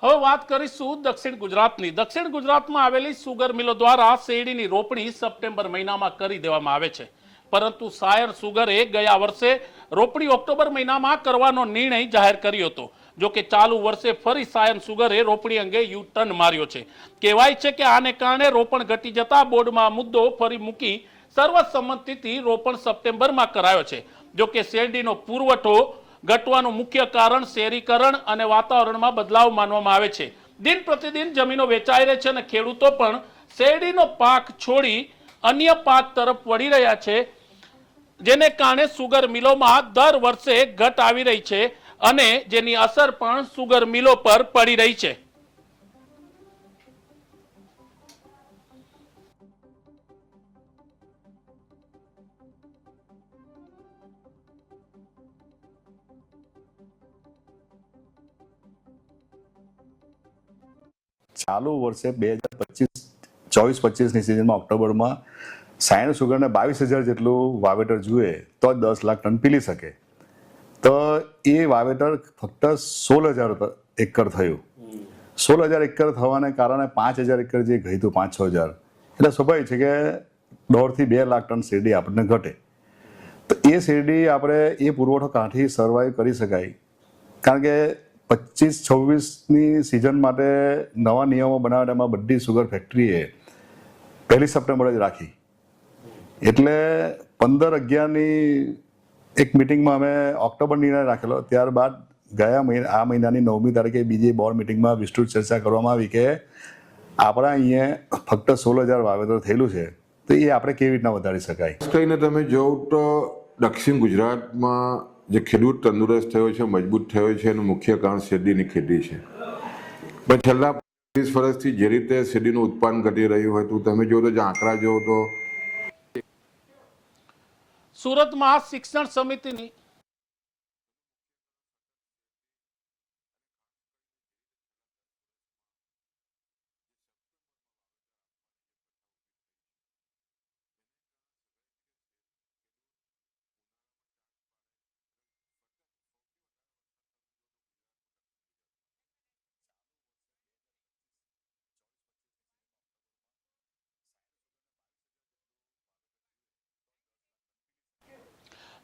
હવે વાત કરીશું દક્ષિણ ગુજરાતની. દક્ષિણ ગુજરાતમાં આવેલી સુગર મિલો દ્વારા શેરડીની રોપણી સપ્ટેમ્બર મહિનામાં કરી દેવામાં આવે છે, પરંતુ સાયર સુગરે ગયા વર્ષે રોપણી ઓક્ટોબર મહિનામાં કરવાનો નિર્ણય જાહેર કર્યો હતો. જો કે ચાલુ વર્ષે ફરી સાયર સુગરે રોપણી અંગે યુ ટર્ન માર્યો છે. કહેવાય છે કે આને કારણે રોપણ ઘટી જતા બોર્ડમાં મુદ્દો ફરી મૂકી સર્વસંમતિથી રોપણ સપ્ટેમ્બરમાં કરાયો છે. જો કે શેરડીનો પુરવઠો ઘટવાનું મુખ્ય કારણ શહેરીકરણ અને વાતાવરણમાં બદલાવ માનવામાં આવે છે. દિન પ્રતિદિન જમીનો વેચાઈ રહી છે અને ખેડૂતો પણ શેરડીનો પાક છોડી અન્ય પાક તરફ વળી રહ્યા છે, જેને કારણે સુગર મિલોમાં દર વર્ષે ઘટ આવી રહી છે અને જેની અસર પણ સુગર મિલો પર પડી રહી છે. ચાલુ વર્ષે 2024-25ની સિઝનમાં ઓક્ટોબરમાં સાયર સુગરને 22,000 જેટલું વાવેતર જોઈએ તો 10 લાખ ટન પીલી શકે. તો એ વાવેતર ફક્ત 16,000 એકર થયું. 16,000 એકર થવાને કારણે 5,000 એકર જે ગઈ હતું 5-6,000, એટલે સ્વાભાવિક છે કે 1.5 થી 2 લાખ ટન શેરડી આપણને ઘટે. તો એ શેરડી આપણે એ પુરવઠો કાંઠી સર્વાઈવ કરી શકાય, કારણ કે 25-26ની સિઝન માટે નવા નિયમો બનાવવામાં બધી સુગર ફેક્ટરીએ 1 સપ્ટેમ્બર જ રાખી. એટલે 15-11ની એક મિટિંગમાં અમે ઓક્ટોબર નિર્ણય રાખેલો. ત્યારબાદ આ મહિનાની 9મી તારીખે બીજી બોર્ડ મિટિંગમાં વિસ્તૃત ચર્ચા કરવામાં આવી કે આપણા અહીંયા ફક્ત 16,000 વાવેતર થયેલું છે, તો એ આપણે કેવી રીતના વધારી શકાય. ખાસ કરીને તમે જોવો તો દક્ષિણ ગુજરાતમાં જે ખેડૂત તંદુરસ્ત થયો છે, મજબૂત થયો છે, એનું મુખ્ય કારણ શેરડીની ખેતી છે. પણ છેલ્લા 20 વર્ષથી જે રીતે શેરડીનું ઉત્પાદન ઘટી રહ્યું હોય તો તમે જો તો જે આંકડા જોવો તો સુરતમાં શિક્ષણ સમિતિની